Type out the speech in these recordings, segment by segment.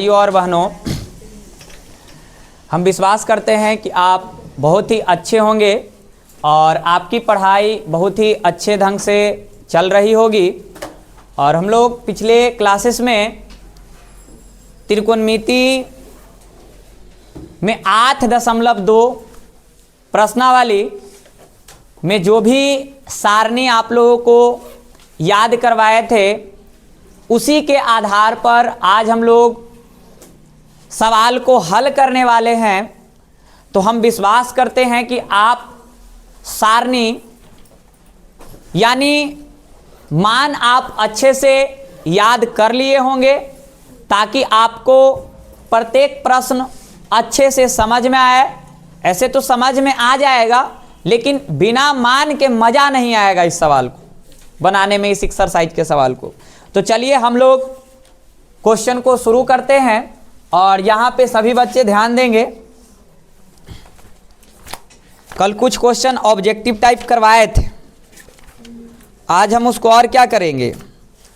भाइयों और बहनों, हम विश्वास करते हैं कि आप बहुत ही अच्छे होंगे और आपकी पढ़ाई बहुत ही अच्छे ढंग से चल रही होगी। और हम लोग पिछले क्लासेस में त्रिकोणमिति में 8.2 प्रश्नावली में जो भी सारणी आप लोगों को याद करवाए थे, उसी के आधार पर आज हम लोग सवाल को हल करने वाले हैं। तो हम विश्वास करते हैं कि आप सारणी यानी मान आप अच्छे से याद कर लिए होंगे, ताकि आपको प्रत्येक प्रश्न अच्छे से समझ में आए। ऐसे तो समझ में आ जाएगा, लेकिन बिना मान के मज़ा नहीं आएगा इस सवाल को बनाने में, इस एक्सरसाइज के सवाल को। तो चलिए हम लोग क्वेश्चन को शुरू करते हैं और यहाँ पे सभी बच्चे ध्यान देंगे। कल कुछ क्वेश्चन ऑब्जेक्टिव टाइप करवाए थे, आज हम उसको और क्या करेंगे,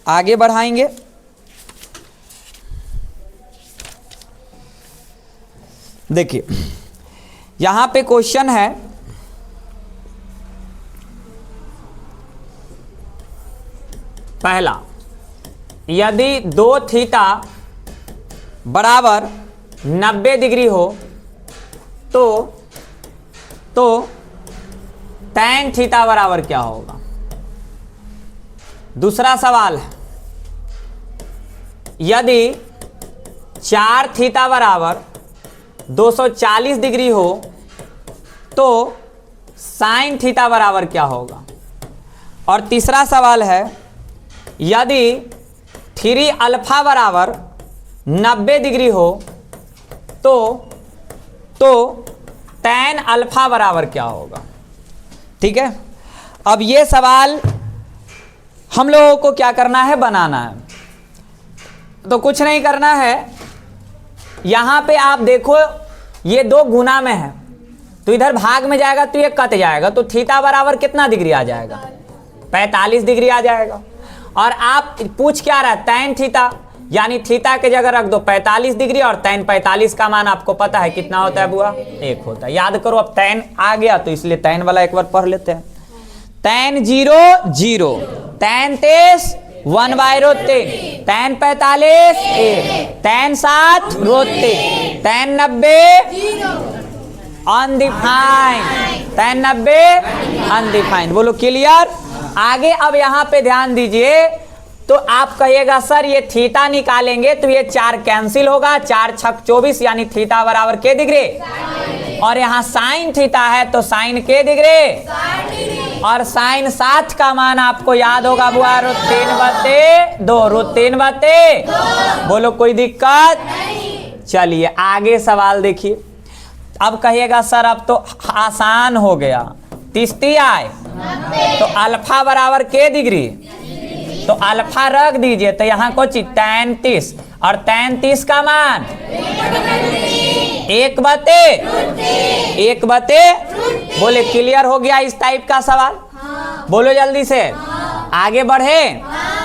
आगे बढ़ाएंगे। देखिए यहाँ पे क्वेश्चन है, पहला, यदि 2 थीटा बराबर 90 डिग्री हो तो tan थीटा बराबर क्या होगा। दूसरा सवाल है, यदि 4 थीटा बराबर 240 डिग्री हो तो sin थीटा बराबर क्या होगा। और तीसरा सवाल है, यदि 3 अल्फा बराबर 90 डिग्री हो तो tan अल्फा बराबर क्या होगा। ठीक है, अब ये सवाल हम लोगों को क्या करना है, बनाना है। तो कुछ नहीं करना है, यहाँ पे आप देखो ये 2 गुना में है, तो इधर भाग में जाएगा तो ये कट जाएगा, तो थीटा बराबर कितना डिग्री आ जाएगा, 45 डिग्री आ जाएगा। और आप पूछ क्या रहा है, tan थीटा, यानी थीटा के जगह रख दो 45 डिग्री, और tan 45 का मान आपको पता है कितना होता है बुआ, 1 होता है। याद करो, अब tan आ गया तो इसलिए tan वाला एक बार पढ़ लेते हैं। tan 0 0, tan 23 1/√3, tan 45 1, tan 7 √3, tan 90 undefined, tan 90 undefined. बोलो क्लियर। आगे अब यहाँ पे ध्यान दीजिए, तो आप कहिएगा सर ये थीटा निकालेंगे तो ये 4 कैंसिल होगा, 4 छक 24, यानी थीटा बराबर के डिग्री। और यहाँ साइन थीटा है तो साइन के डिग्री, और साइन 7 का मान आपको याद होगा बुआ, √3/2, √3/2। बोलो कोई दिक्कत। चलिए आगे सवाल देखिए। अब कहिएगा सर अब तो आसान हो गया, 30 आए तो अल्फा बराबर के डिग्री, तो अल्फा रख दीजिए, तो यहाँ कुछ tan 30, और tan 30 का मान 1/1। बोले क्लियर हो गया इस टाइप का सवाल। बोलो जल्दी से, आगे बढ़े।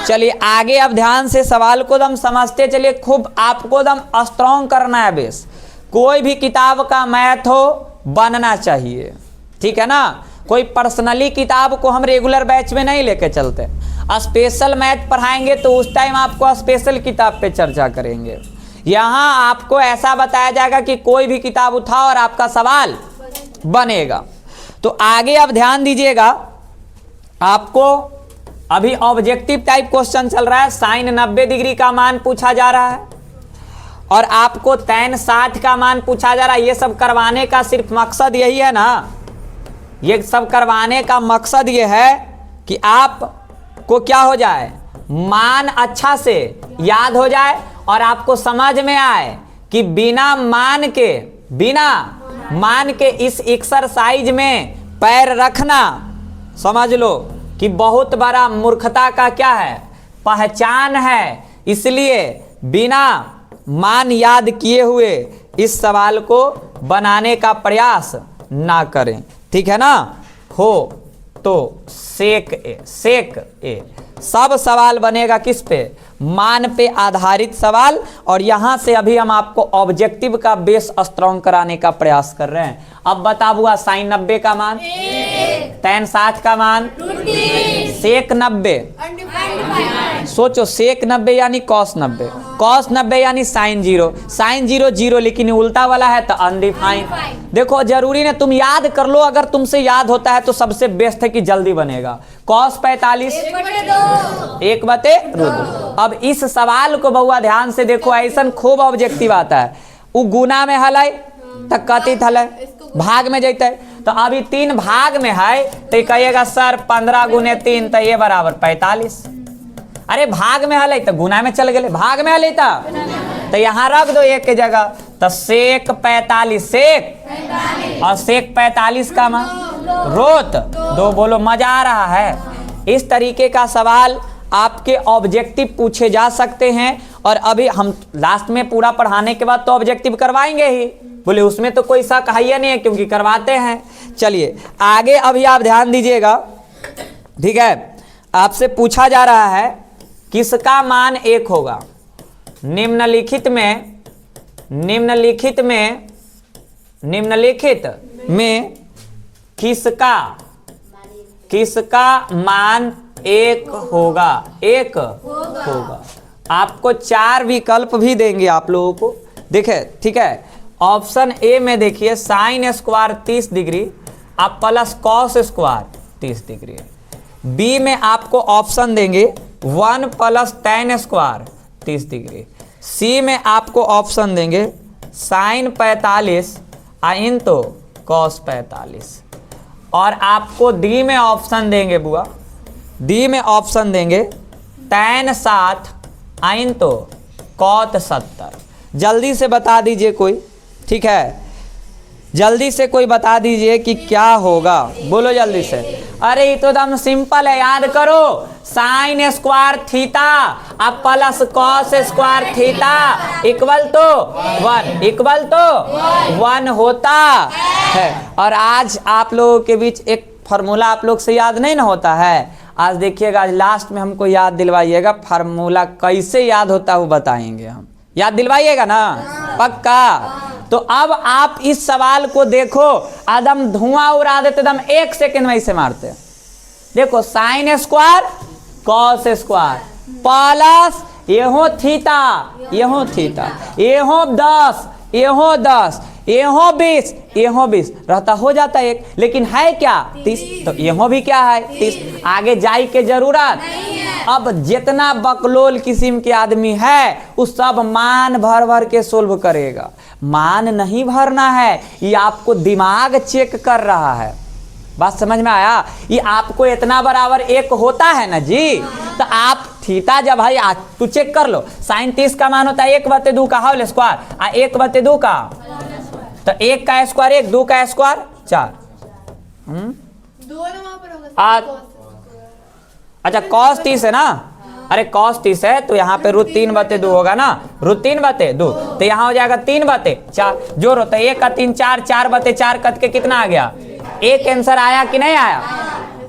चलिए आगे अब ध्यान से सवाल को दम समझते चलिए, खूब आपको दम स्ट्रॉन्ग करना है बेस। कोई भी किताब का मैथ हो बनना चाहिए, ठीक है ना। कोई पर्सनली किताब को हम रेगुलर बैच में नहीं लेके चलते, स्पेशल मैथ पढ़ाएंगे तो उस टाइम आपको स्पेशल किताब पे चर्चा करेंगे। यहाँ आपको ऐसा बताया जाएगा कि कोई भी किताब उठाओ और आपका सवाल बनेगा। तो आगे अब ध्यान दीजिएगा, आपको अभी ऑब्जेक्टिव टाइप क्वेश्चन चल रहा है, साइन 90 डिग्री का मान पूछा जा रहा है और आपको tan 60 का मान पूछा जा रहा है। ये सब करवाने का सिर्फ मकसद यही है ना, ये सब करवाने का मकसद ये है कि आप को क्या हो जाए, मान अच्छा से याद हो जाए और आपको समझ में आए कि बिना मान के इस एक्सरसाइज में पैर रखना, समझ लो कि बहुत बड़ा मूर्खता का क्या है, पहचान है। इसलिए बिना मान याद किए हुए इस सवाल को बनाने का प्रयास ना करें, ठीक है ना। हो तो सेक ए सब सवाल बनेगा किस पे, मान पे आधारित सवाल। और यहां से अभी हम आपको ऑब्जेक्टिव का बेस स्ट्रॉन्ग कराने का प्रयास कर रहे हैं। अब बता बुआ, साइन 90 का मान, tan 60 का मान, सेक 90, सोचो सेक 90 यानी कॉस 90, कॉस 90 यानी साइन 0, साइन 0 0, लेकिन उल्टा वाला है तो अनडिफाइंड। देखो जरूरी नहीं तुम याद कर लो, अगर तुमसे याद होता है तो सबसे बेस्ट है कि जल्दी बनेगा। कॉस 45 1/2। अब इस सवाल को बहुआ ध्यान से देखो, ऐसा खूब ऑब्जेक्टिव आता है। उ गुना में हल है तो कथित हल है, भाग में जैते तो अभी 3 भाग में है तो कहिएगा सर 15 गुने 3 तो ये बराबर 45। अरे भाग में हल है तो गुना में चल गए, भाग में हल तो यहाँ रख दो एक के जगह, तो सेक 45, सेक और सेक 45 का मान रोत 2। बोलो मजा आ रहा है। इस तरीके का सवाल आपके ऑब्जेक्टिव पूछे जा सकते हैं। और अभी हम लास्ट में पूरा पढ़ाने के बाद तो ऑब्जेक्टिव करवाएंगे ही, बोले उसमें तो कोई शक है ही नहीं है क्योंकि करवाते हैं। चलिए आगे अभी आप ध्यान दीजिएगा, ठीक है। आपसे पूछा जा रहा है किसका मान 1 होगा। निम्नलिखित में किसका मान 1 होगा, 1 होगा। आपको 4 विकल्प भी देंगे आप लोगों को, देखे ठीक है। ऑप्शन ए में देखिए साइन स्क्वायर 30 डिग्री आप plus cos square 30 degree. B में आपको ऑप्शन देंगे 1 plus tan square 30 degree. C में आपको ऑप्शन देंगे साइन 45 इन तो कॉस 45। और आपको डी में ऑप्शन देंगे बुआ, डी में ऑप्शन देंगे tan 7 इन तो कॉट 70। जल्दी से बता दीजिए कोई, ठीक है, जल्दी से कोई बता दीजिए कि क्या होगा, बोलो जल्दी से। अरे ये तो एकदम सिंपल है, याद करो साइन स्क्वायर थीटा अब plus cos square theta equal तो 1 होता है। और आज आप लोगों के बीच एक फार्मूला आप लोग से याद नहीं ना होता है, आज देखिएगा, आज लास्ट में हमको याद दिलवाइएगा। फार्मूला कैसे याद होता है वो बताएंगे हम, याद दिलवाइएगा ना पक्का। तो अब आप इस सवाल को देखो, एकदम धुआं उड़ा देते, एकदम 1 सेकेंड में इसे मारते। देखो sine square cos square plus येहो थीटा येहो थीटा, येहो 10 येहो 10 येहो 20 येहो 20 रहता, हो जाता 1, लेकिन है क्या 30, तो येहो भी क्या है 30। आगे जाई के जरूरत। अब जितना बकलोल किस्म के आदमी है उस सब मान भर भर के सोल्व करेगा। मान नहीं भरना है, ये आपको दिमाग चेक कर रहा है। बात समझ में आया? ये आपको इतना बराबर 1 होता है ना जी, तो आप थीटा जब भाई आज तू चेक कर लो, साइन 30 का मान होता है 1/2 का होल स्क्वायर, 1/2 का, तो 1 का स्क्वायर 1, 2 का स्क्वायर 4। अच्छा कॉस 30 है ना, अरे कॉस 30 है तो यहाँ पे √3/2 होगा ना, √3/2 तो यहाँ हो जाएगा 3/4। जोड़ो तो 1 का 3 4, 4/4 कट के कितना आ गया, 1 आंसर आया कि नहीं आया,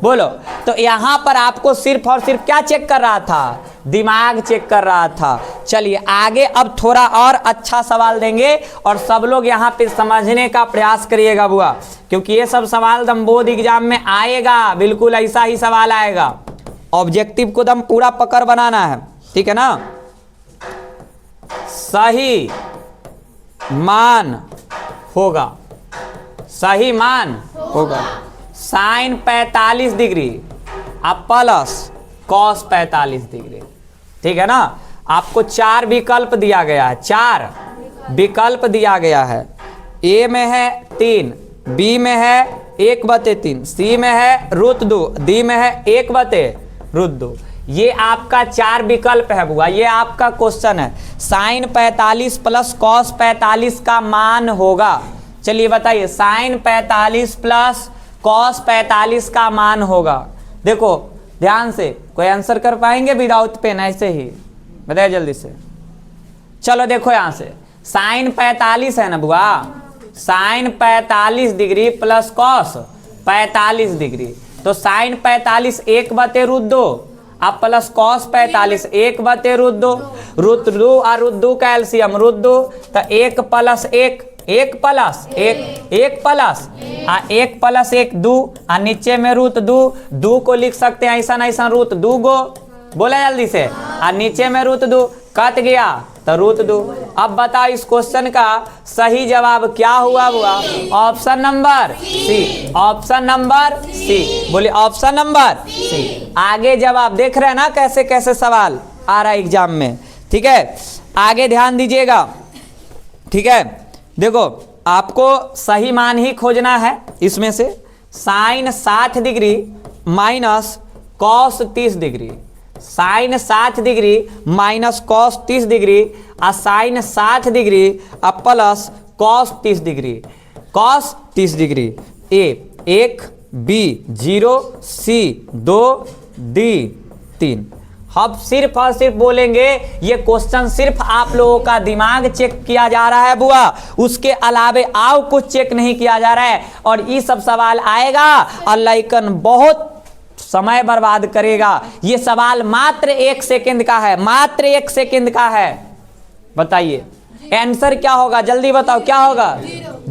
बोलो। तो यहाँ पर आपको सिर्फ और सिर्फ क्या चेक कर रहा था, दिमाग चेक कर रहा था। चलिए आगे अब थोड़ा और अच्छा सवाल देंगे और सब लोग यहाँ पे समझने का प्रयास करिएगा बुआ, क्योंकि ये सब सवाल दम बोर्ड एग्जाम में आएगा, बिल्कुल ऐसा ही सवाल आएगा। ऑब्जेक्टिव को दम पूरा पकड़ बनाना है, ठीक है ना। सही मान होगा, सही मान होगा साइन 45 डिग्री अब प्लस कॉस 45 डिग्री, ठीक है ना। आपको 4 विकल्प दिया गया है, 4 विकल्प दिया गया है। ए में है 3, बी में है 1/3, सी में है √2, डी में है 1/√2। ये आपका 4 विकल्प है बुआ, ये आपका क्वेश्चन है। साइन 45 प्लस कॉस 45 का मान होगा, चलिए बताइए, साइन 45 प्लस कॉस 45 का मान होगा। देखो ध्यान से, कोई आंसर कर पाएंगे विदाउट पेन, ऐसे ही बताइए जल्दी से। चलो देखो यहाँ से साइन 45 है ना बुआ, sine 45 degree plus cos 45 degree, तो साइन 45 1/√2 अब प्लस कॉस 45 1 बटे रूट 2 और रूट 2 का एलसीएम रूट 2 तो 1 प्लस 1 1 प्लस 1 1 प्लस 1 प्लस 1 2 और नीचे में रूट 2 को लिख सकते हैं ऐसा ऐसा रूट 2 गो, बोला जल्दी से, और नीचे में रूट 2 कट गया तो रूट 2। अब बताओ इस क्वेश्चन का सही जवाब क्या हुआ? Option number C, option number C, बोले ऑप्शन नंबर सी। आगे जवाब देख रहे हैं ना कैसे कैसे सवाल आ रहा है एग्जाम में, ठीक है, आगे ध्यान दीजिएगा, ठीक है। देखो आपको सही मान ही खोजना है इसमें से, sine 60 degree minus cos 30 degree, sine 60 degree minus cos 30 degree और साइन 60 डिग्री और plus cos 30 degree, cos 30 degree. A 1, B 0, C 2, D 3। अब सिर्फ और सिर्फ बोलेंगे ये क्वेश्चन सिर्फ आप लोगों का दिमाग चेक किया जा रहा है बुआ, उसके अलावे और कुछ चेक नहीं किया जा रहा है। और ये सब सवाल आएगा और लाइकन बहुत समय बर्बाद करेगा। ये सवाल मात्र 1 सेकंड का है, मात्र 1 सेकंड का है। बताइए आंसर क्या होगा, जल्दी बताओ क्या होगा?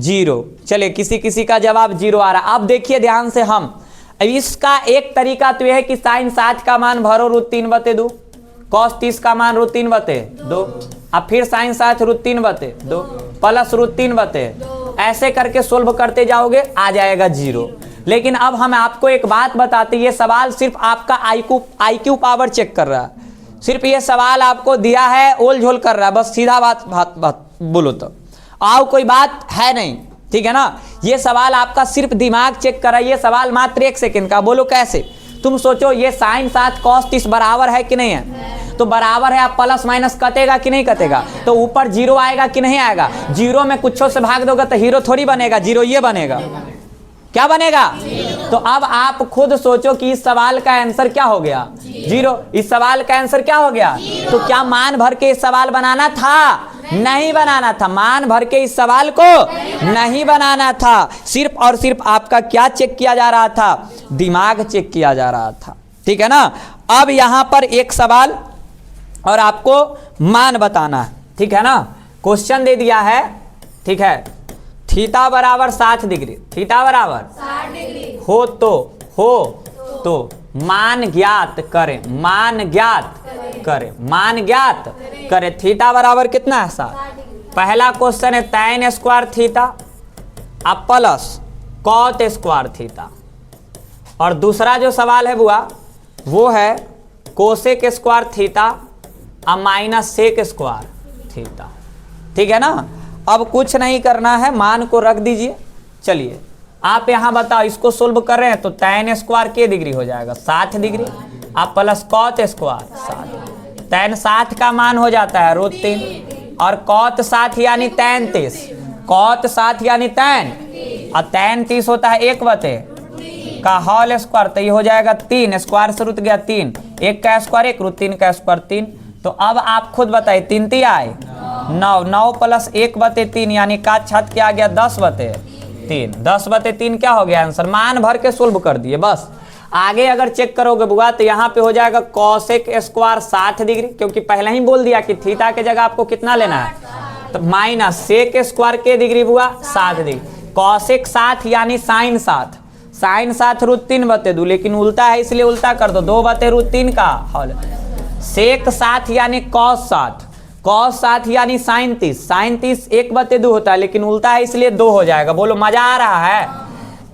0। चलिए किसी किसी का जवाब 0 आ रहा। अब देखिए ध्यान से, हम इसका एक तरीका तो यह है कि साइन 60 का मान भरो रूट 3 बटे 2, कॉस 30 का मान रूट 3 बटे 2, अब फिर साइन 60 रूट 3 बटे 2 प्लस रूट 3 बटे, ऐसे करके सोल्व करते जाओगे आ जाएगा 0। लेकिन अब हम आपको एक बात बताते, ये सवाल सिर्फ आपका आईक्यू पावर चेक कर रहा है, सिर्फ ये सवाल आपको दिया है ओल झोल कर रहा है, बस सीधा बात बोलो तो, आओ कोई बात है नहीं, ठीक है ना। ये सवाल आपका सिर्फ दिमाग चेक कर रहा है। ये सवाल मात्र 1 सेकंड का, बोलो कैसे? तुम सोचो ये साइन 60 कॉस 30 बराबर है कि नहीं है? तो बराबर है, आप प्लस माइनस कटेगा कि नहीं कटेगा? तो ऊपर 0 आएगा कि नहीं आएगा? 0 में कुछों से भाग दोगे तो हीरो थोड़ी बनेगा, 0 ये बनेगा, क्या बनेगा? तो अब आप खुद सोचो कि इस सवाल का आंसर क्या हो गया? 0। इस सवाल का आंसर क्या हो गया? तो क्या मान भर के इस सवाल बनाना था? नहीं बनाना था, मान भर के इस सवाल को नहीं बनाना था। सिर्फ और सिर्फ आपका क्या चेक किया जा रहा था? दिमाग चेक किया जा रहा था, ठीक है ना। अब यहां पर एक सवाल और आपको मान बताना है, ठीक है ना। क्वेश्चन दे दिया है, ठीक है, थीटा बराबर 60 डिग्री, थीटा बराबर 60 डिग्री हो तो मान ज्ञात करें, मान ज्ञात करें, मान ज्ञात करें। थीटा बराबर कितना है? 60। पहला क्वेश्चन है tan स्क्वायर थीटा अब प्लस कॉट स्क्वायर थीटा, और दूसरा जो सवाल है बुआ वो है कोसेक स्क्वायर थीटा अब माइनस सेक स्क्वायर थीटा, ठीक है ना। अब कुछ नहीं करना है, मान को रख दीजिए। चलिए आप यहां बताओ, इसको सोल्व कर रहे हैं तो tan स्क्वायर के डिग्री हो जाएगा 60 डिग्री अब प्लस कॉट स्क्वायर 60, tan 60 का मान हो जाता है रूट 3 और कॉट 60 यानी tan 30, कॉट 60 यानी tan, और tan 30 होता है 1 बटे का होल स्क्वायर, तो ये हो जाएगा 3, स्क्वायर से रूट गया 3, 1 का स्क्वायर 1 रूट 3 का स्क्वायर 3। तो अब आप खुद बताइए 3 3 आए 9, 9 प्लस 1 बटे 3 यानी का छत क्या आ गया 10 बटे 3, 10 बटे 3 क्या हो गया आंसर? मान भर के सोल्व कर दिए बस। आगे अगर चेक करोगे बुआ तो यहाँ पे हो जाएगा कॉसेक स्क्वायर 60 डिग्री, क्योंकि पहले ही बोल दिया कि थीटा के जगह आपको कितना लेना है, तो माइनस सेक स्क्वायर के डिग्री बुआ 60 डिग्री, कॉसेक 60 यानी साइन 60, साइन 60 रूट 3 बटे 2, लेकिन उल्टा है इसलिए उल्टा कर दो, 2 बटे रूट 3 का होल, सेक 60 यानी कॉस 60, कॉस 60 यानी साइन 30, साइन 30 1 बटे 2 होता है लेकिन उल्टा है इसलिए 2 हो जाएगा। बोलो मजा आ रहा है?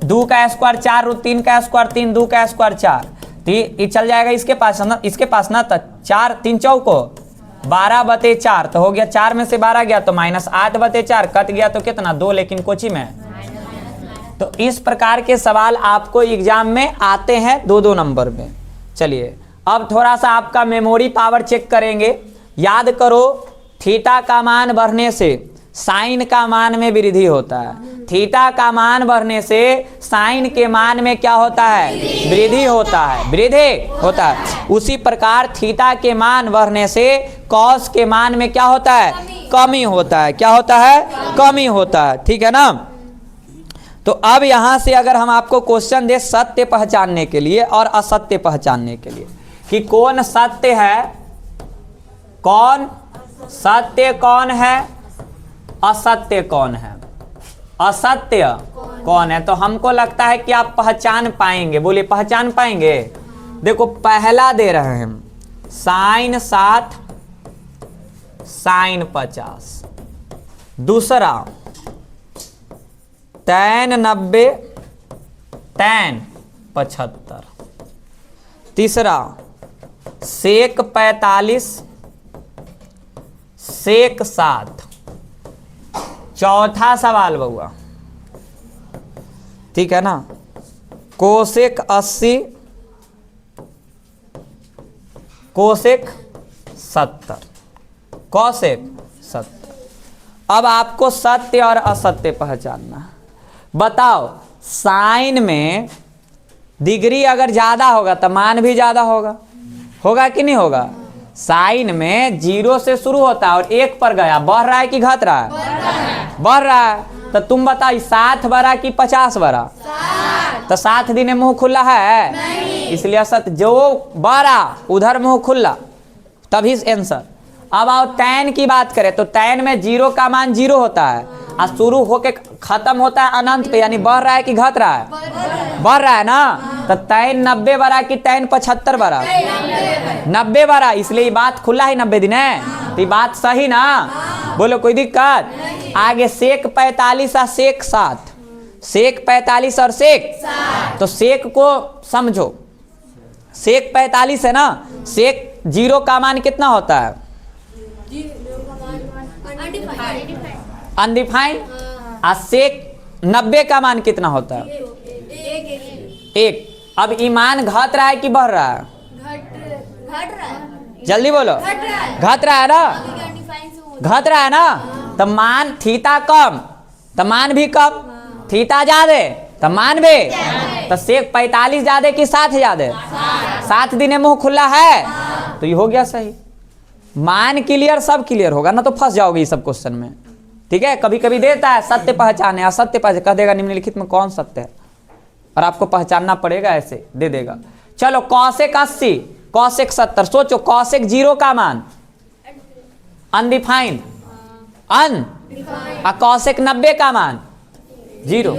2 का स्क्वायर 4 रूट 3 का स्क्वायर 3, 2 का स्क्वायर 4, तो ये चल जाएगा इसके पास ना, इसके पास ना, तो 4 3 चौको 12 बटे 4 तो हो गया, 4 में से 12 गया तो माइनस 8 बटे 4 कट गया तो कितना 2, लेकिन कोची में। तो इस प्रकार के सवाल आपको एग्जाम में आते हैं 2-2 नंबर में। चलिए अब थोड़ा सा आपका मेमोरी पावर चेक करेंगे। याद करो थीटा का मान बढ़ने से साइन का मान में वृद्धि होता है, थीटा का मान बढ़ने से साइन के मान में क्या होता है? वृद्धि होता है, वृद्धि होता है। उसी प्रकार थीटा के मान बढ़ने से कॉस के मान में क्या होता है? कमी होता है। क्या होता है? कमी होता है, ठीक है ना। तो अब यहां से अगर हम आपको क्वेश्चन दे सत्य पहचानने के लिए और असत्य पहचानने के लिए, कि कौन सत्य है, कौन सत्य कौन है, असत्य कौन है, असत्य कौन है। तो हमको लगता है कि आप पहचान पाएंगे। बोलिए पहचान पाएंगे। देखो पहला दे रहे हैं साइन 7 साइन 50, दूसरा tan 90 tan 75, तीसरा sec 45 sec 7, चौथा सवाल बउआ, ठीक है ना, कोसेक 80 कोसेक 70, कोसेक 70। अब आपको सत्य और असत्य पहचानना। बताओ साइन में डिग्री अगर ज्यादा होगा तो मान भी ज्यादा होगा, होगा कि नहीं होगा। साइन में 0 से शुरू होता है और 1 पर गया, बढ़ रहा है कि घट रहा है, बढ़ रहा है। तो तुम बताओ 60 बड़ा कि 50 बड़ा, तो 7 दिन मुंह खुला है, इसलिए असत्य। जो बड़ा उधर मुंह खुला, तभी आंसर। अब आओ tan की बात करें तो tan में 0 का मान 0 होता है और शुरू होके खत्म होता है अनंत पे, यानी बढ़ रहा है कि घट रहा है, बढ़ रहा है ना। तो tan 90 बड़ा कि tan 75 बड़ा, 90 बड़ा, इसलिए ये बात खुला है 90 दिन है, तो ये बात सही ना। बोलो कोई दिक्कत। आगे sec 45 और sec 7, sec 45 और sec, तो sec को समझो, sec 45 है ना, sec 0 का मान कितना होता है, अनडिफाइंड, और sec 90 का मान कितना होता है, 1। अब ईमान घट रहा है कि बढ़ रहा है, घट रहा है, जल्दी बोलो, घट रहा है ना, घट रहा है ना। तो मान थीटा कम तो मान भी कम, थीटा ज्यादा तो मान भी, तो sec 45 ज्यादा कि 7 ज्यादा, 7 दिन मुंह खुला है, तो ये हो गया सही। मान क्लियर, सब क्लियर होगा ना, तो फंस जाओगे इस सब क्वेश्चन में, ठीक है। कभी कभी देता है सत्य पहचाने, असत्य पहचान, कह देगा निम्नलिखित में कौन सत्य है, और आपको पहचानना पड़ेगा, ऐसे दे देगा। चलो cosec 80 cosec 70, सोचो cosec 0 का मान अनडिफाइंड अन, और cosec 90 का मान 0।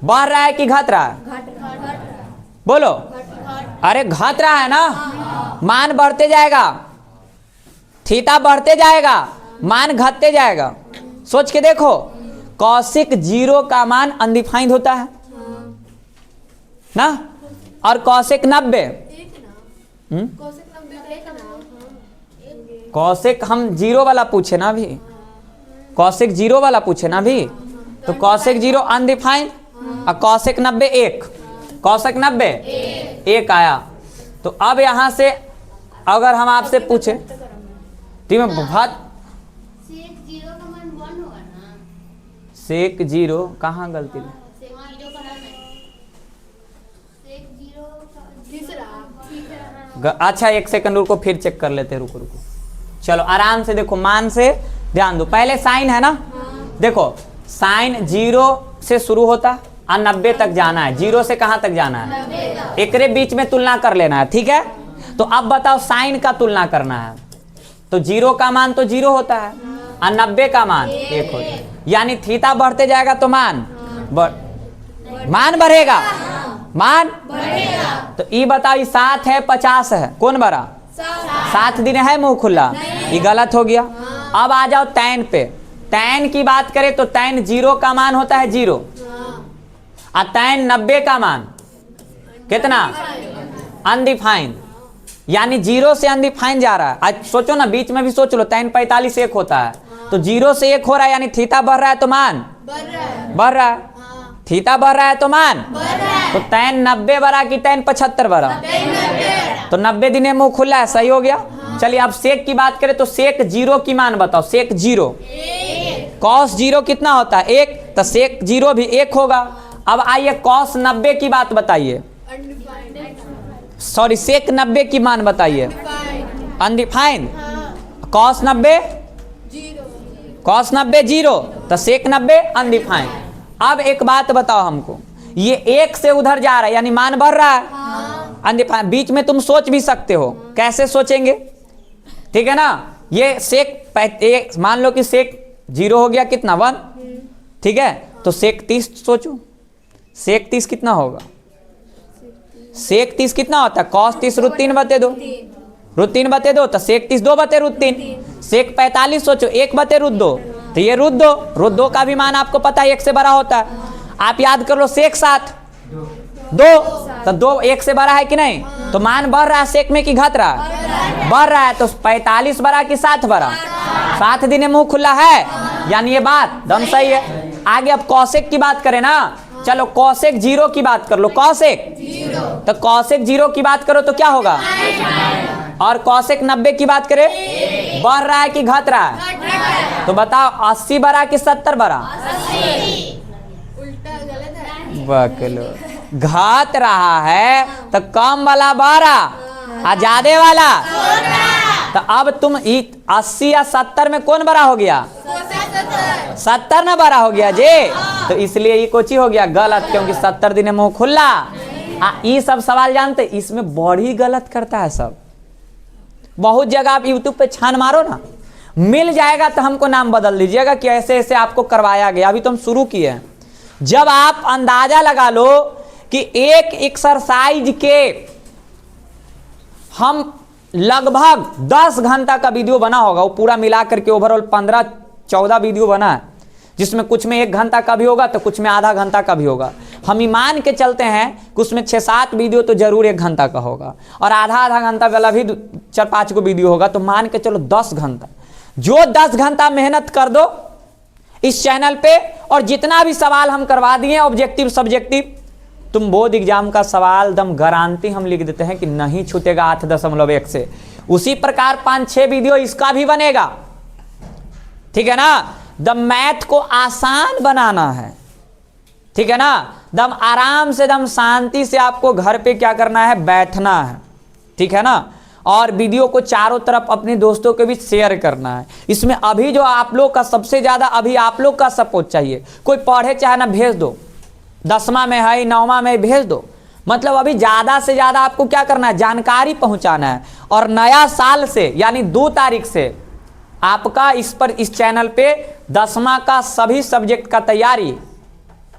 बढ़ रहा है कि घट रहा है, बोलो, अरे घट रहा है ना, मान बढ़ते जाएगा, थीटा बढ़ते जाएगा, मान घटते जाएगा। सोच के देखो cosec 0 का मान अनडिफाइंड होता है ना, और cosec 90, cosec हम 0 वाला पूछे ना अभी, cosec 0 वाला पूछे ना अभी, तो cosec 0 अनडिफाइंड और cosec 90 1, cosec 90 1 आया। तो अब यहां से अगर हम आपसे पूछे तो मैं बहुत sec 0 कहाँ गलती है, अच्छा 1 सेकंड रुको, फिर चेक कर लेते हैं, रुको रुको, चलो आराम से देखो, मान से ध्यान दो। पहले साइन है ना, देखो साइन 0 से शुरू होता और 90 तक जाना है, 0 से कहाँ तक जाना है, एक बीच में तुलना कर लेना है, ठीक है। तो अब बताओ साइन का तुलना करना है, तो 0 का मान तो 0 होता है और 90 का मान 1 होता है, यानी थीटा बढ़ते जाएगा तो मान मान बढ़ेगा, मान बढ़ेगा। तो ये बताओ 7 है 50 है, कौन बड़ा, 7 दिन है मुंह खुला, ये गलत हो गया। अब आ जाओ tan पे, tan की बात करें तो tan 0 का मान होता है 0 और tan 90 का मान कितना, अनडिफाइंड, यानी 0 से अनडिफाइंड जा रहा है। आज सोचो ना, बीच में भी सोच लो, tan 45 1 होता है, तो 0 से 1 हो रहा है, यानी थीटा बढ़ रहा है तो मान बढ़ रहा है, थीटा बढ़ रहा है तो मान, तो tan 90 बड़ा कि tan 75 बड़ा, तो 90 दिन मुंह खुला है, सही हो गया। चलिए अब sec की बात करें तो sec 0 की मान बताओ, sec 0, cos 0 कितना होता है 1, तो sec 0 भी 1 होगा। अब आइए cos 90 की बात बताइए, सॉरी sec 90 की मान बताइए, अनडिफाइंड, cos 90 0, तो sec 90 अनडिफाइंड। अब एक बात बताओ हमको, ये 1 से उधर जा रहा है, यानी मान बढ़ रहा है, बीच में तुम सोच भी सकते हो, कैसे सोचेंगे? ठीक है ना, ये सेक मान लो कि सेक 0 हो गया, कितना 1, ठीक है, तो सेक 30 सोचो, सेक 30 कितना होगा? सेक 30 कितना होता है? cos 30 √3 बटे 2, √3 बटे 2, तो सेक 30 2 बटे √3। सेक 45 सोचो 1 बटे √2, तो ये √2 का भी मान आपको पता है 1 से बड़ा होता है। आप याद कर लो सेक 7 2, तो 2 1 से बड़ा है कि नहीं? तो मान बढ़ रहा है सेक में कि घट रहा है? बढ़ रहा है। तो 45 बड़ा कि 7 बड़ा? 7 दिने मुंह खुला है, यानी ये बात दम सही है। आगे अब कौशिक की बात करें ना, चलो कौशिक 0 की बात कर लो, कौशिक, तो कौशिक 0 की बात करो तो क्या होगा? और कौशिक 90 की बात करें, बढ़ रहा है कि घट रहा है? तो बताओ 80 बड़ा कि 70 बड़ा? बकलो, घट रहा है तो कम वाला बड़ा और ज्यादा वाला, तो अब तुम 80 या 70 में कौन बड़ा हो गया? 70 ना बड़ा हो गया जी, तो इसलिए ये कोची हो गया गलत, क्योंकि 70 दिन मुंह खुला। ये सब सवाल जानते, इसमें बड़ी गलत करता है सब। बहुत जगह आप YouTube पे छान मारो ना, मिल जाएगा, तो हमको नाम बदल दीजिएगा कि ऐसे ऐसे आपको करवाया गया। अभी तो हम शुरू किए हैं। जब आप अंदाजा लगा लो कि एक एक्सरसाइज के हम लगभग 10 घंटा का वीडियो बना होगा, वो पूरा मिला करके ओवरऑल 15-14 वीडियो बना है, जिसमें कुछ में 1 घंटा का भी होगा तो कुछ में आधा घंटा का भी होगा। हम मान के चलते हैं कि उसमें 6-7 वीडियो तो जरूर 1 घंटा का होगा, और आधा घंटा वाला भी 4-5 को वीडियो होगा, तो मान के चलो 10 घंटा। जो 10 घंटा मेहनत कर दो इस चैनल पे, और जितना भी सवाल हम करवा दिए ऑब्जेक्टिव सब्जेक्टिव, तुम बोर्ड एग्जाम का सवाल दम गारंटी हम लिख देते हैं कि नहीं छूटेगा 8.1 से। उसी प्रकार 5-6 वीडियो इसका भी बनेगा, ठीक है ना। दम मैथ को आसान बनाना है, ठीक है ना। दम आराम से, दम शांति से आपको घर पे क्या करना है? बैठना है, ठीक है ना। और वीडियो को चारों तरफ अपने दोस्तों के बीच शेयर करना है। इसमें अभी जो आप लोग का सबसे ज्यादा अभी आप लोग का सपोर्ट चाहिए। कोई पढ़े चाहे ना, भेज दो, 10वां में है 9वां में भेज दो। मतलब अभी ज्यादा से ज्यादा आपको क्या करना है? जानकारी पहुंचाना है। और नया साल से यानी 2 तारीख से आपका इस चैनल पे 10वां का सभी सब्जेक्ट का तैयारी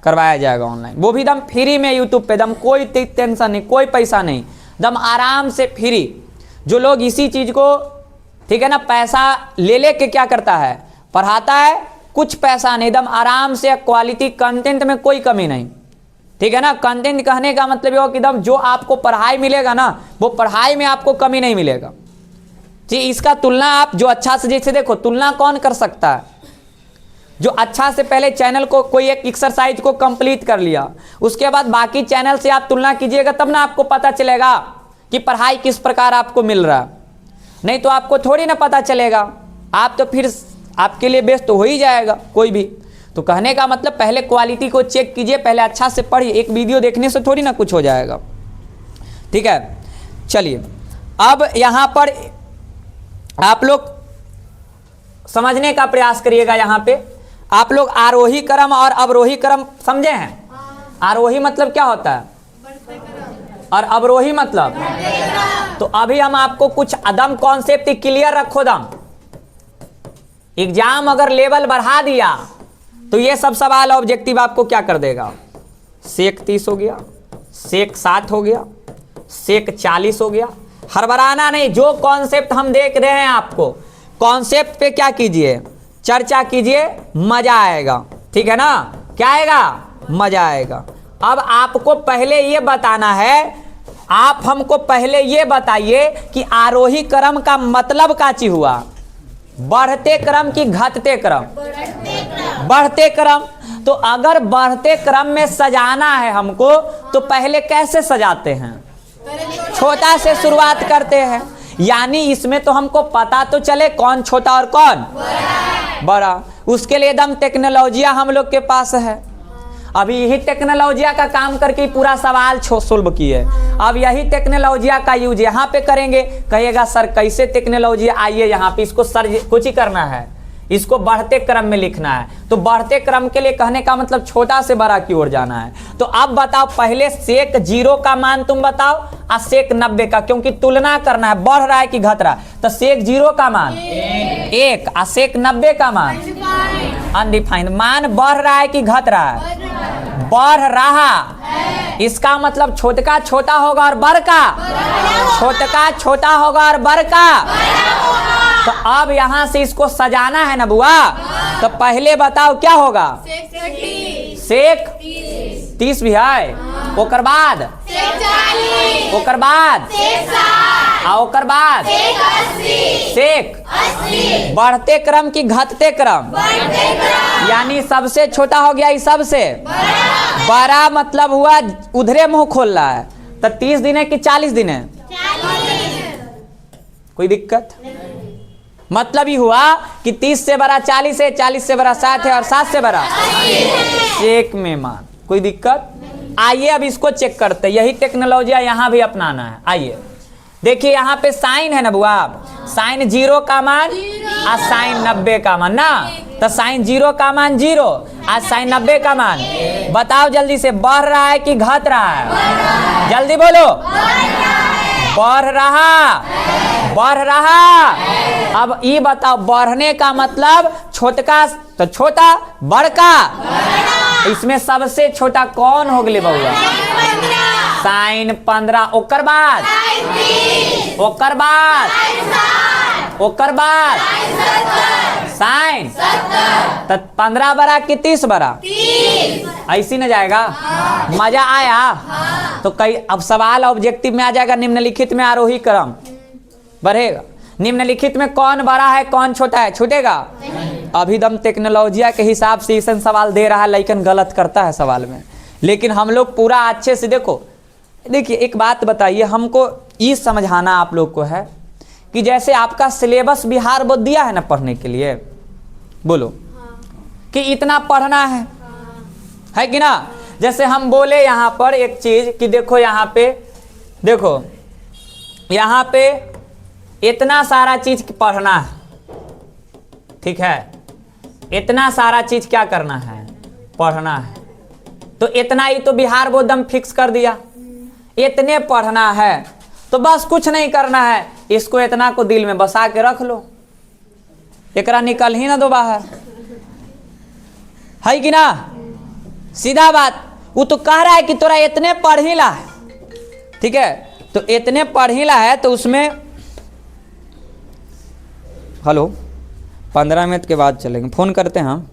करवाया जाएगा ऑनलाइन, वो भी दम फ्री में यूट्यूब पे। दम कोई टेंशन नहीं, कोई पैसा नहीं, दम आराम से फ्री। जो लोग इसी चीज को, ठीक है ना, पैसा ले के क्या करता है? पढ़ाता है, कुछ पैसा नहीं, दम आराम से क्वालिटी कंटेंट में कोई कमी नहीं, ठीक है ना। कंटेंट कहने का मतलब ये हो कि दम जो आपको पढ़ाई मिलेगा ना, वो पढ़ाई में आपको कमी नहीं मिलेगा जी। इसका तुलना आप जो अच्छा से, जैसे देखो, तुलना कौन कर सकता है? जो अच्छा से पहले चैनल को कोई एक एक्सरसाइज को कंप्लीट कर लिया, उसके बाद बाकी चैनल से आप तुलना कीजिएगा, तब ना आपको पता चलेगा कि पढ़ाई किस प्रकार आपको मिल रहा है। नहीं तो आपको थोड़ी ना पता चलेगा, आप तो फिर आपके लिए बेस्ट तो हो ही जाएगा कोई भी। तो कहने का मतलब पहले क्वालिटी को चेक कीजिए, पहले अच्छा से पढ़िए। एक वीडियो देखने से थोड़ी ना कुछ हो जाएगा, ठीक है। चलिए अब यहाँ पर आप लोग समझने का प्रयास करिएगा। यहाँ पे आप लोग आरोही क्रम और अवरोही क्रम समझे हैं? आरोही मतलब क्या होता है और अवरोही मतलब, तो अभी हम आपको कुछ अदम कॉन्सेप्ट क्लियर रखो दम। एग्जाम अगर लेवल बढ़ा दिया तो ये सब सवाल ऑब्जेक्टिव आपको क्या कर देगा? सेक 30 हो गया, सेक 60 हो गया, सेक 40 हो गया। हड़बड़ाना नहीं, जो कॉन्सेप्ट हम देख रहे हैं आपको, कॉन्सेप्ट पे क्या कीजिए? चर्चा कीजिए, मजा आएगा, ठीक है ना। क्या आएगा? मजा आएगा। अब आपको पहले ये बताना है, आप हमको पहले ये बताइए कि आरोही क्रम का मतलब का चीज हुआ? बढ़ते क्रम की घटते क्रम? बढ़ते क्रम। तो अगर बढ़ते क्रम में सजाना है हमको, तो पहले कैसे सजाते हैं? छोटा से शुरुआत करते हैं। यानी इसमें तो हमको पता तो चले कौन छोटा और कौन बड़ा। उसके लिए एकदम टेक्नोलॉजिया हम लोग के पास है। अभी यही टेक्नोलॉजिया का काम करके पूरा सवाल सोल्व किए। अब यही टेक्नोलॉजिया का यूज यहाँ पे करेंगे। कहिएगा सर कैसे टेक्नोलॉजी? आइए यहाँ पे इसको सर कुछ ही करना है, इसको बढ़ते क्रम में लिखना है। तो बढ़ते क्रम के लिए कहने का मतलब छोटा से बड़ा की ओर जाना है। तो अब बताओ, पहले सेक 0 का मान तुम बताओ और सेक 90 का, क्योंकि तुलना करना है, बढ़ रहा है कि घट रहा है। तो सेक 0 का मान 1 और सेक 90 का मान अनडिफाइंड। मान बढ़ रहा है कि घट रहा है? बढ़ रहा। इसका मतलब छोटका छोटा होगा और बड़का छोटका छोटा होगा और बड़का। तो अब यहां से इसको सजाना है ना बुआ। तो पहले बताओ क्या होगा? सेक 30 भी है, ओकर बाद ओकर बाद ओकर बाद सेक बढ़ते क्रम की घटते क्रम, यानी सबसे छोटा हो गया, सबसे बड़ा मतलब हुआ उधरे मुंह खोल रहा है। तो 30 दिन है कि 40 दिन है? कोई दिक्कत? मतलब ही हुआ कि 30 से बड़ा 40 है, 40 से बड़ा 60 है और 60 से बड़ा सेक में मान। कोई दिक्कत? आइए अब इसको चेक करते, यही टेक्नोलॉजी यहाँ भी अपनाना है। आइए देखिए, यहाँ पे साइन है ना बुआ, साइन 0 का मान और साइन 90 का मान ना। तो साइन 0 का मान 0 और साइन 90 का मान, बताओ जल्दी से, बढ़ रहा है कि घट रहा है? जल्दी बोलो। बढ़ रहा, बढ़ रहा। अब ये बताओ, बढ़ने का मतलब छोटका तो छोटा, बड़का। इसमें सबसे छोटा कौन हो गए बउआ? साइन 15। ओकर बाद ओकर बाद ओकर बाद साइन 15 बड़ा कि 30 बड़ा? ऐसी न जाएगा? मजा आया? तो कई अब सवाल ऑब्जेक्टिव में आ जाएगा, निम्नलिखित में आरोही क्रम बढ़ेगा। निम्नलिखित में कौन बड़ा है कौन छोटा है? छूटेगा। अभिदम टेक्नोलॉजिया के हिसाब से ऐसा सवाल दे रहा है, लेकिन गलत करता है सवाल में। लेकिन हम लोग पूरा अच्छे से देखो। देखिए एक बात बताइए, हमको ये समझाना आप लोग को है कि जैसे आपका सिलेबस बिहार बोर्ड दिया है ना पढ़ने के लिए, बोलो कि इतना पढ़ना है कि ना। जैसे हम बोले यहाँ पर एक चीज कि देखो यहाँ पे, देखो यहाँ पे इतना सारा चीज पढ़ना है, ठीक है? इतना सारा चीज क्या करना है? पढ़ना है। तो इतना ही तो बिहार बोर्ड हम फिक्स कर दिया, इतने पढ़ना है। तो बस कुछ नहीं करना है, इसको इतना को दिल में बसा के रख लो, एकरा निकल ही ना दो बाहर, है कि ना? सीधा बात। वो तो कह रहा है कि तोरा इतने पढ़ ही ला है, ठीक है? तो इतने पढ़ ही ला है, तो उसमें हेलो 15 मिनट के बाद चलेंगे, फोन करते हैं हम।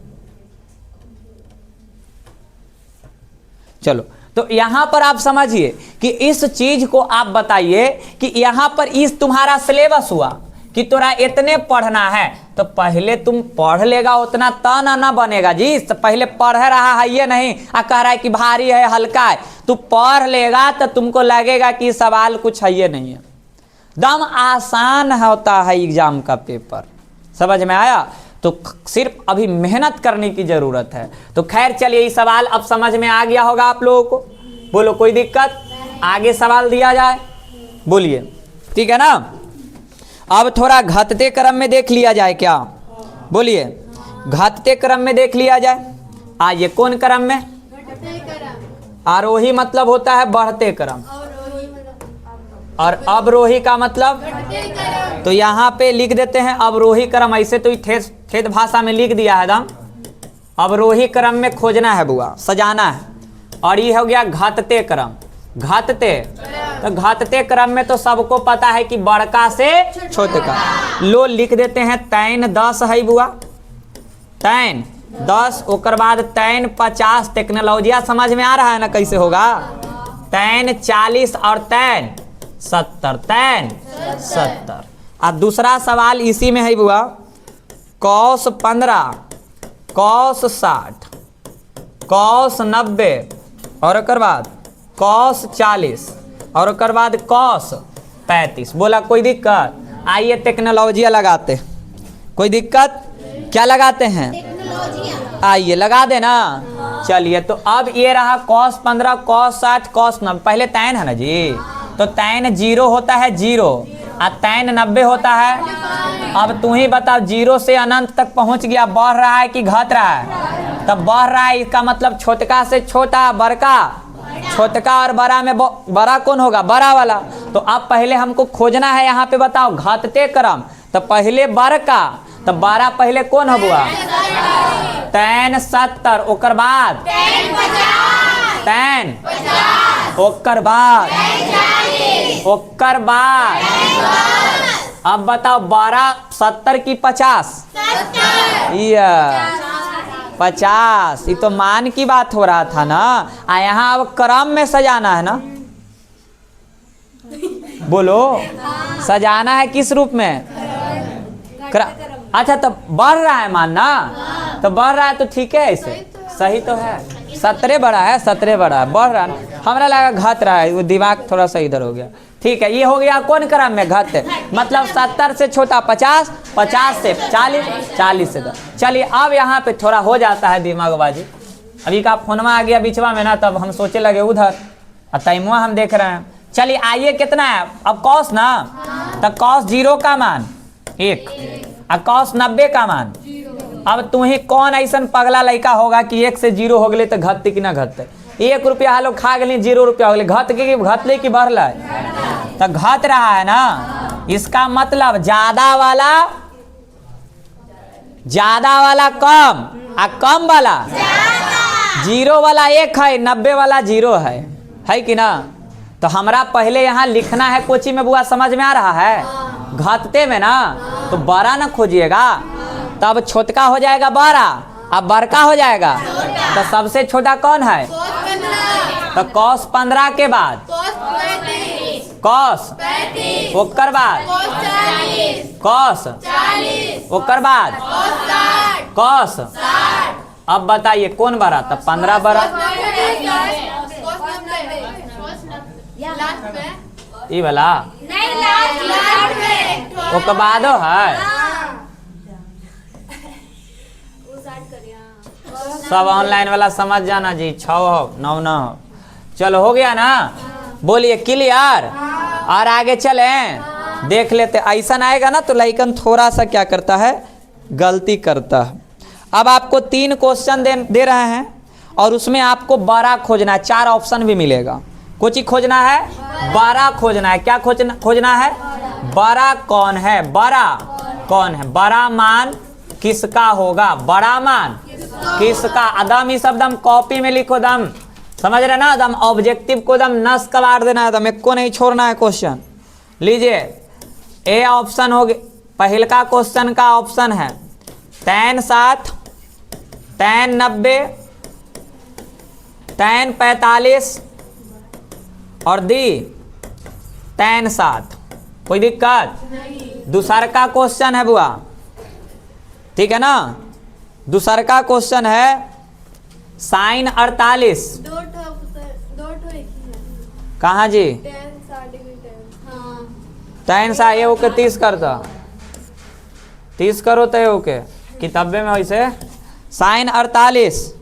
चलो, तो यहां पर आप समझिए कि इस चीज को आप बताइए कि यहां पर इस तुम्हारा सिलेबस हुआ कि तोरा इतने पढ़ना है, तो पहले तुम पढ़ लेगा उतना तना ना बनेगा जी। तो पहले पढ़ रहा है ये नहीं कह रहा है कि भारी है हल्का है। तू पढ़ लेगा तो तुमको लगेगा कि सवाल कुछ है ये नहीं है, दम आसान होता है एग्जाम का पेपर। समझ में आया? तो सिर्फ अभी मेहनत करने की जरूरत है। तो खैर चलिए, ये सवाल अब समझ में आ गया होगा आप लोगों को। बोलो कोई दिक्कत? आगे सवाल दिया जाए, बोलिए, ठीक है ना? अब थोड़ा घटते क्रम में देख लिया जाए क्या? बोलिए, घटते क्रम में देख लिया जाए। आइए, कौन क्रम में? आरोही मतलब होता है बढ़ते क्रम, और अवरोही का मतलब, तो यहाँ पे लिख देते हैं अवरोही क्रम। ऐसे तो ठेठ भाषा में लिख दिया है दम। अवरोही क्रम में खोजना है बुआ, सजाना है। और ये हो गया घटते क्रम। घटते, तो घटते क्रम में तो सबको पता है कि बड़का से छोटे का। लो लिख देते हैं तैन 10 है बुआ, तैन 10, ओकर बाद तैन 50। टेक्नोलॉजिया समझ में आ रहा है ना कैसे होगा? तैन 40 और तैन 70, तैन 70। अब दूसरा सवाल इसी में है बुआ, कौस 15, कौस 60, कौस 90, और ओकर बाद कौस 40, और ओकर बाद कौस 35। बोला कोई दिक्कत? आइए टेक्नोलॉजिया लगाते। कोई दिक्कत? क्या लगाते हैं? आइए लगा देना। चलिए, तो अब ये रहा कौस 15, कौस 60, कौस 90। पहले तैन है ना जी, तो तैन 0 होता है 0, और tan 90 होता है। अब तू ही बता, 0 से अनंत तक पहुंच गया, बढ़ रहा है कि घट रहा है? तब बढ़ रहा है, इसका मतलब छोटका से छोटा, बड़का, छोटका और बड़ा में बड़ा कौन होगा? बड़ा वाला। तो अब पहले हमको खोजना है, यहाँ पे बताओ घटते क्रम। तो पहले बड़का, तो बड़ा पहले कौन हुआ? tan 70, ओकर बाद tan, ओकर बाद, ओकर बाद। अब बताओ 12 70 की 50? ये 50। ये तो मान की बात हो रहा था ना। यहाँ अब क्रम में सजाना है ना, बोलो सजाना है किस रूप में? अच्छा, तो बढ़ रहा है मान ना, तो बढ़ रहा है तो ठीक है, ऐसे सही तो है। 17 बड़ा है, 17 बड़ा है, बढ़ रहा है। हमारा लगा घट रहा है, वो दिमाग थोड़ा सा इधर हो गया। ठीक है, ये हो गया कौन क्रम में? घट, मतलब 70 से छोटा 50, 50 से 40, 40 से 10। चलिए अब यहाँ पे थोड़ा हो जाता है दिमागबाजी। अभी का फोनमा आ गया बीचवा में ना, तब हम सोचे लगे उधर, और टाइमवा हम देख रहे हैं। चलिए आइए, कितना है अब कॉस ना? तो कॉस 0 का मान 1 और कॉस 90 का मान। अब तू ही कौन ऐसा पगला लड़का होगा कि 1 से 0 हो गए तो घटते कि ना घटते? 1 रुपया हालो खा गए, 0 रुपया हो गए, घटले कि बढ़ल? तो घट रहा है ना। इसका मतलब ज्यादा वाला कम और कम वाला 0 वाला 1 है, 90 वाला 0 है कि ना? तो हमरा पहले यहाँ लिखना है कोची में, बुआ समझ में आ रहा है? घटते में ना, तो बड़ा ना खोजिएगा, तब छोटका हो जाएगा बड़ा, अब बड़का हो जाएगा। तो सबसे छोटा कौन है? तो कॉस 15 के बाद कॉस, ओकर बाद कॉस, ओकर बाद कॉस। अब बताइए कौन बड़ा? तो 15 बड़ा, ये वाला ओकर बाद है। सब ऑनलाइन वाला समझ जाना जी, 6 हो 9 न हो। चलो हो गया ना, बोलिए क्लियर। और आगे चले देख लेते, ऐसा आएगा ना तो लइकन थोड़ा सा क्या करता है, गलती करता है। अब आपको 3 क्वेश्चन दे रहे हैं और उसमें आपको बड़ा खोजना है। 4 ऑप्शन भी मिलेगा। कुछ ही खोजना है, बड़ा खोजना है। क्या खोजना है? बड़ा कौन है? बड़ा कौन है? बड़ा मान किसका होगा? बड़ा मान किसका? अदम ही सब दम कॉपी में लिखो दम, समझ रहे ना? दम ऑब्जेक्टिव को दम नस कबाड़ देना है, दम एक को नहीं छोड़ना है क्वेश्चन। लीजिए, ए ऑप्शन हो गया, पहल का क्वेश्चन का ऑप्शन है tan 7, tan 90, tan 45 और दी tan 7। कोई दिक्कत? दूसरा का क्वेश्चन है बुआ, ठीक है ना? दूसरा क्वेश्चन है sin 48। कहाँ जी? tan 60 ये ओके 30 करता, 30 करो तो ओके किताबे में वैसे। sin 48,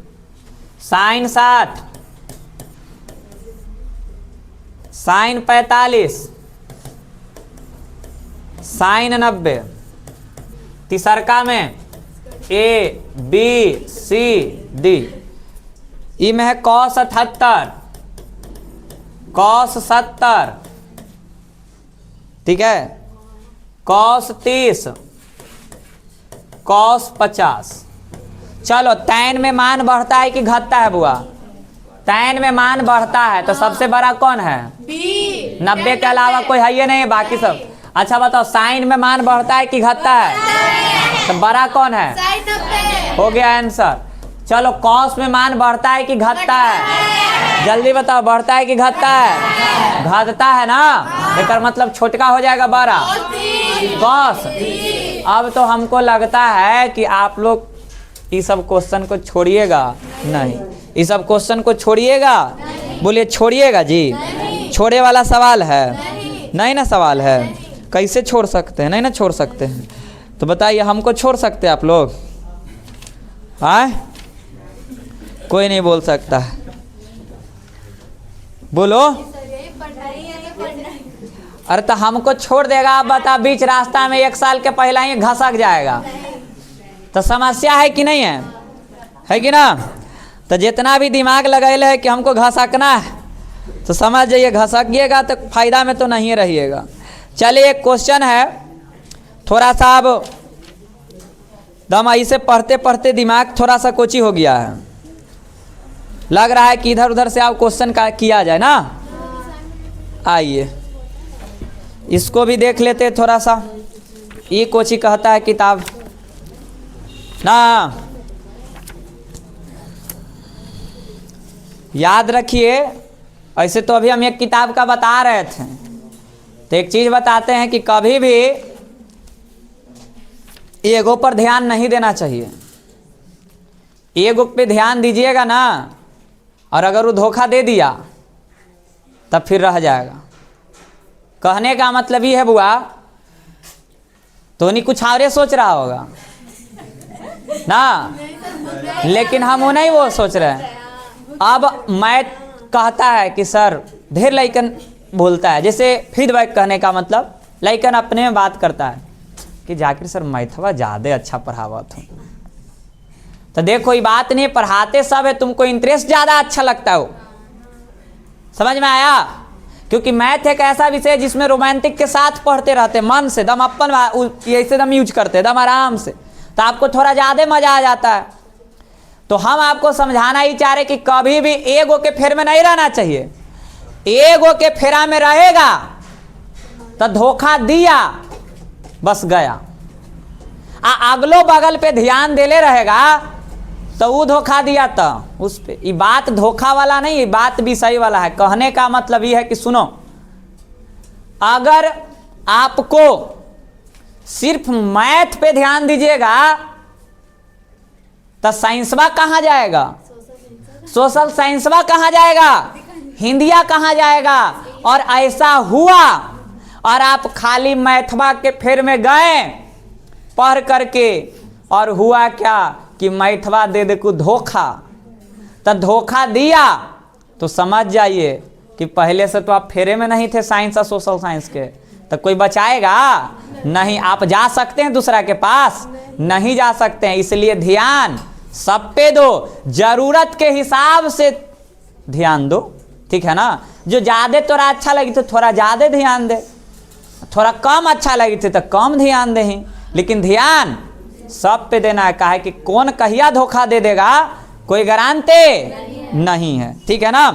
sin 60, sin 45, sin 90। तीसरका में A B C D। ई में है cos 78, cos 70, ठीक है, cos 30, cos 50। चलो tan में मान बढ़ता है कि घटता है बुआ? tan में मान बढ़ता है, तो सबसे बड़ा कौन है? 90 के अलावा कोई है ही नहीं, बाकी सब। अच्छा बताओ, sin में मान बढ़ता है कि घटता है? तो बड़ा कौन है? हो गया आंसर। चलो cos में मान बढ़ता है कि घटता है? जल्दी बताओ, बढ़ता है कि घटता है? घटता है ना, एक मतलब छोटका हो जाएगा बड़ा, cos। अब तो हमको लगता है कि आप लोग इस सब क्वेश्चन को छोड़िएगा नहीं, इस सब क्वेश्चन को छोड़िएगा। बोलिए छोड़िएगा जी। छोड़े वाला सवाल है? नहीं ना सवाल है। कैसे छोड़ सकते हैं? नहीं ना छोड़ सकते हैं। तो बताइए, हमको छोड़ सकते हैं आप लोग? हाँ, कोई नहीं बोल सकता। बोलो। अरे तो हमको छोड़ देगा, आप बता, बीच रास्ता में 1 साल के पहला ही घसक जाएगा तो समस्या है कि नहीं है कि ना। तो जितना भी दिमाग लगैले है कि हमको घसकना है तो समझ जाइए घसकिएगा तो फायदा में तो नहीं रहिएगा। चलिए एक क्वेश्चन है, थोड़ा सा अब दम ऐसे पढ़ते पढ़ते दिमाग थोड़ा सा कोची हो गया है, लग रहा है कि इधर उधर से आप क्वेश्चन का किया जाए ना। आइए इसको भी देख लेते हैं थोड़ा सा, ये कोची कहता है किताब ना। याद रखिए, ऐसे तो अभी हम एक किताब का बता रहे थे, तो एक चीज़ बताते हैं कि कभी भी ईगो पर ध्यान नहीं देना चाहिए। ईगो पे ध्यान दीजिएगा ना, और अगर वो धोखा दे दिया तब फिर रह जाएगा। कहने का मतलब ये है बुआ, तो नहीं कुछ और सोच रहा होगा ना, लेकिन हम वो नहीं वो सोच रहे हैं। अब मैं कहता है कि सर ढेर लइकन बोलता है, जैसे फीडबैक कहने का मतलब लइकन अपने में बात करता है कि जाकिर सर मैथवा ज़्यादा अच्छा पढ़ावत हूँ। तो देखो ये बात नहीं, पढ़ाते सब है, तुमको इंटरेस्ट ज़्यादा अच्छा लगता हो, समझ में आया। क्योंकि मैथ एक ऐसा विषय जिसमें रोमांटिक के साथ पढ़ते रहते, मन से दम अपन ऐसे दम यूज करते दम आराम से, तो आपको थोड़ा ज़्यादा मज़ा आ जाता है। तो हम आपको समझाना ही चाह रहे कि कभी भी ईगो के फेर में नहीं रहना चाहिए। ईगो के फेरा में रहेगा तो धोखा दिया बस गया, अगलो बगल पे ध्यान देले रहेगा तो वो धोखा दिया तो उस पे। ये बात धोखा वाला नहीं, ये बात भी सही वाला है। कहने का मतलब ये है कि सुनो, अगर आपको सिर्फ मैथ पे ध्यान दीजिएगा तो साइंसवा कहाँ जाएगा, सोशल साइंसवा कहाँ जाएगा, हिंदिया कहाँ जाएगा। और ऐसा हुआ और आप खाली मैथवा के फेर में गए पढ़ करके, और हुआ क्या कि मैथवा दे दे को धोखा, तो धोखा दिया तो समझ जाइए कि पहले से तो आप फेरे में नहीं थे साइंस और सोशल साइंस के, तो कोई बचाएगा नहीं। आप जा सकते हैं दूसरा के पास, नहीं जा सकते हैं। इसलिए ध्यान सब पे दो, जरूरत के हिसाब से ध्यान दो, ठीक है ना। जो ज़्यादा थोड़ा अच्छा लगी तो थोड़ा ज़्यादा ध्यान दे, थोड़ा कम अच्छा लगी थी तो कम ध्यान दे, लेकिन ध्यान सब पे देना है। कहा है कि कौन कहिया धोखा दे देगा कोई गारंटी नहीं है, ठीक है ना।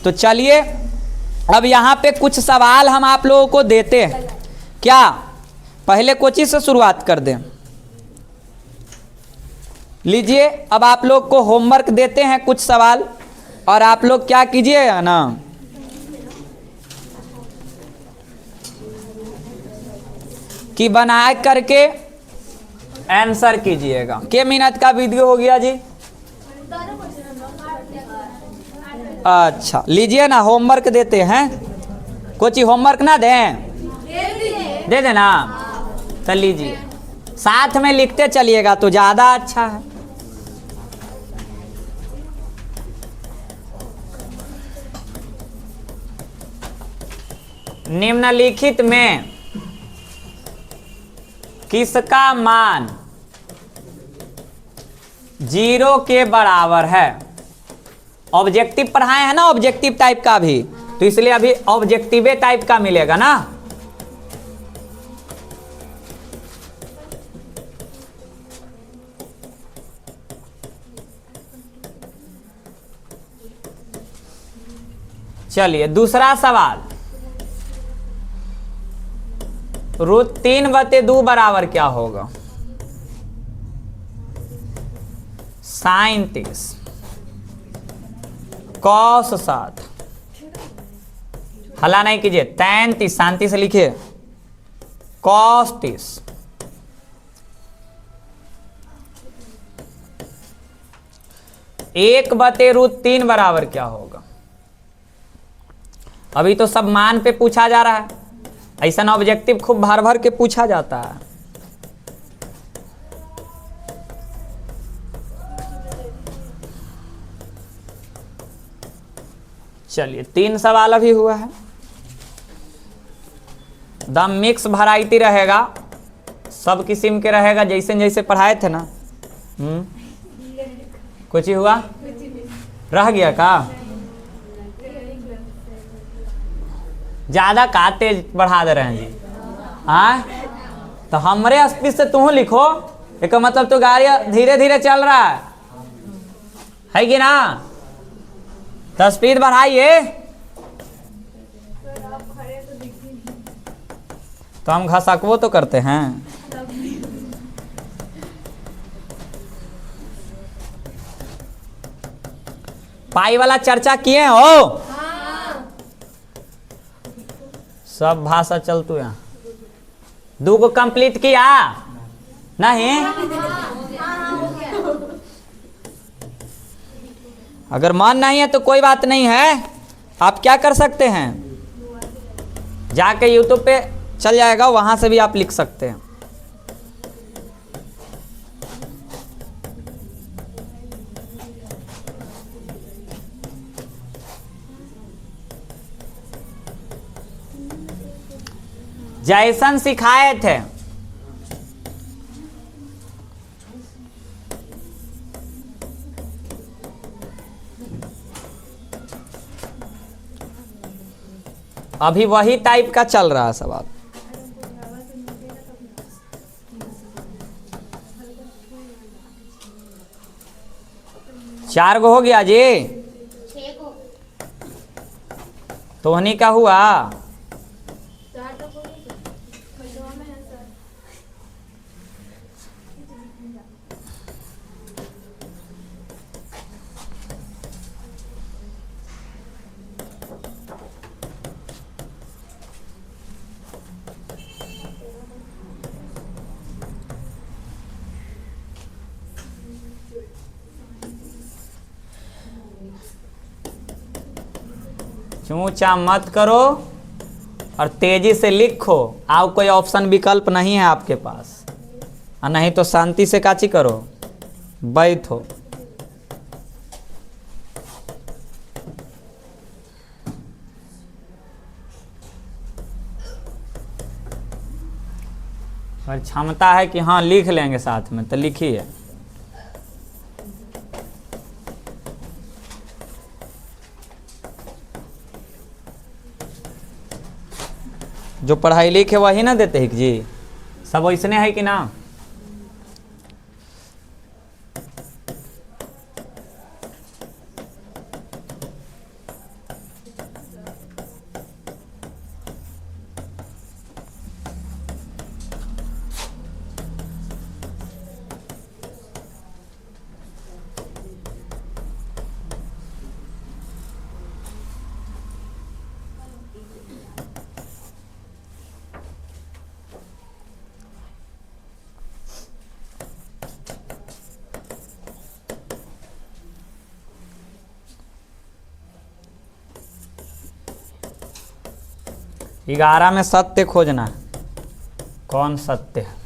तो चलिए अब यहाँ पे कुछ सवाल हम आप लोगों को देते हैं। क्या पहले कोची से शुरुआत कर दें? लीजिए अब आप लोग को होमवर्क देते हैं कुछ सवाल, और आप लोग क्या कीजिएगा ना, कि बना करके आंसर कीजिएगा। के मिनट का वीडियो हो गया जी? अच्छा लीजिए ना, होमवर्क देते हैं। कुछ होमवर्क ना दें? दे देना, तो लीजिए, साथ में लिखते चलिएगा तो ज़्यादा अच्छा है। निम्नलिखित में किसका मान 0 के बराबर है? ऑब्जेक्टिव पढ़ाए हैं ना, ऑब्जेक्टिव टाइप का भी, तो इसलिए अभी ऑब्जेक्टिव टाइप का मिलेगा ना। चलिए दूसरा सवाल, √3/2 बराबर क्या होगा? sin 30 cos 7, हला नहीं कीजिए, tan 30 शांति से लिखिए, cos 30। (1/√3 बराबर क्या होगा? अभी तो सब मान पे पूछा जा रहा है, ऐसा ना ऑब्जेक्टिव खूब भर भर के पूछा जाता है। चलिए 3 सवाल अभी हुआ है। दम मिक्स वैरायटी रहेगा, सब किस्म के रहेगा, जैसे जैसे पढ़ाए थे ना। कुछ ही हुआ, रह गया का? ज्यादा का तेज बढ़ा दे रहे हैं जी? हाँ, तो हमरे स्पीड से तुम लिखो, एक मतलब तो गाड़ी धीरे धीरे चल रहा है कि ना? तो स्पीड बढ़ाइए। तो हम घसकवो तो करते हैं। पाई वाला चर्चा किए हो? सब भाषा चलतू यहाँ। 2 को कंप्लीट किया नहीं? अगर मन नहीं है तो कोई बात नहीं है, आप क्या कर सकते हैं, जाके यूट्यूब पे चल जाएगा, वहां से भी आप लिख सकते हैं। जैसन सिखाए थे अभी वही टाइप का चल रहा है सवाल। चार गो हो गया जी, 6 को तो उन्हीं का हुआ। 4 तो पूरी दो में है सर। चूचा मत करो और तेजी से लिखो। आओ, कोई ऑप्शन विकल्प नहीं है आपके पास, और नहीं तो शांति से काची करो, बैठो। और क्षमता है कि हाँ लिख लेंगे साथ में, तो लिखिए। जो पढ़ाई लिखे वही ना देते हैं जी, सब वैसने है कि ना? ग्यारह में सत्य खोजना है, कौन सत्य है?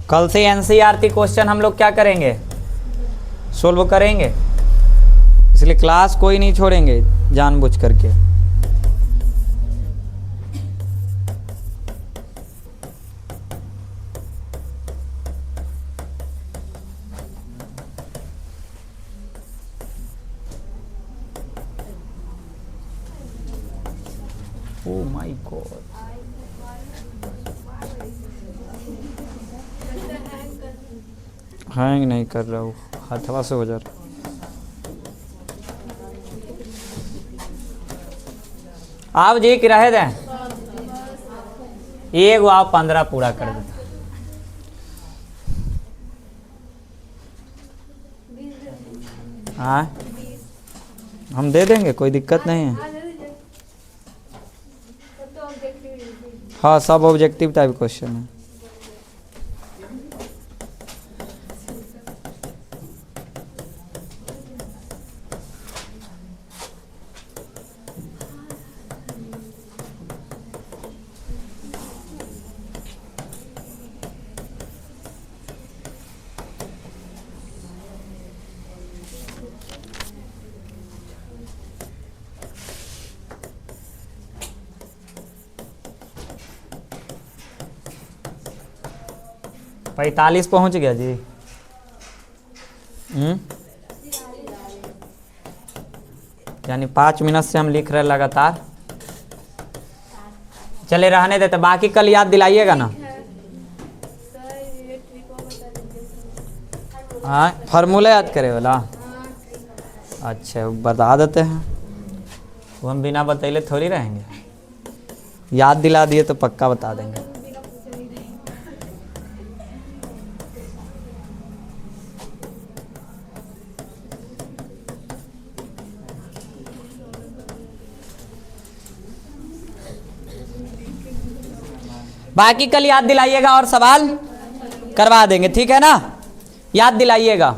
कल से एनसीईआरटी क्वेश्चन हम लोग क्या करेंगे, सोल्व करेंगे, इसलिए क्लास कोई नहीं छोड़ेंगे जानबूझ करके। ओ माय गॉड, हैंग नहीं कर रहा हूँ, हथवा से हो जा रहा। आप जी कि रहे दें, एक आप 15 पूरा कर देते। हाँ हम दे देंगे, कोई दिक्कत नहीं है। हाँ सब ऑब्जेक्टिव टाइप क्वेश्चन है। पैंतालीस पहुंच गया जी। यानी 5 मिनट से हम लिख रहे लगातार। चले रहने देते, बाकी कल याद दिलाइएगा ना। हाँ फार्मूला याद करे वाला, अच्छा बता देते हैं, वो हम बिना बतैले थोड़ी रहेंगे, याद दिला दिए तो पक्का बता देंगे। बाकी कल याद दिलाइएगा और सवाल करवा देंगे, ठीक है ना, याद दिलाइएगा।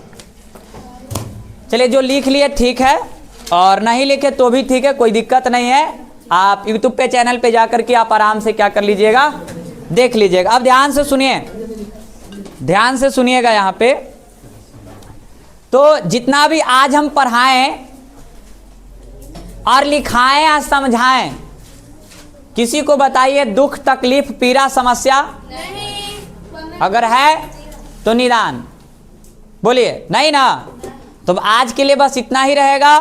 चलिए जो लिख लिए ठीक है, और नहीं लिखे तो भी ठीक है, कोई दिक्कत नहीं है। आप यूट्यूब पे चैनल पे जाकर के आप आराम से क्या कर लीजिएगा, देख लीजिएगा। अब ध्यान से सुनिए, ध्यान से सुनिएगा यहाँ पे। तो जितना भी आज हम पढ़ाएं और लिखाएं या समझाएं, किसी को बताइए दुख तकलीफ पीड़ा समस्या नहीं, अगर है तो निदान, बोलिए नहीं ना। तो आज के लिए बस इतना ही रहेगा।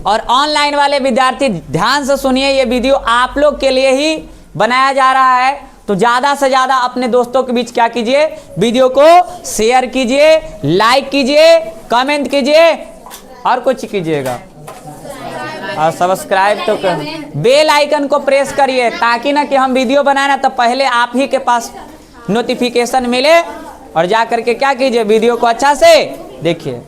और ऑनलाइन वाले विद्यार्थी ध्यान से सुनिए, ये वीडियो आप लोग के लिए ही बनाया जा रहा है, तो ज़्यादा से ज़्यादा अपने दोस्तों के बीच क्या कीजिए, वीडियो को शेयर कीजिए, लाइक कीजिए, कमेंट कीजिए और कुछ कीजिएगा, और सब्सक्राइब तो कर, बेल आइकन को प्रेस करिए, ताकि ना कि हम वीडियो बनाए ना तो पहले आप ही के पास नोटिफिकेशन मिले, और जा करके क्या कीजिए, वीडियो को अच्छा से देखिए।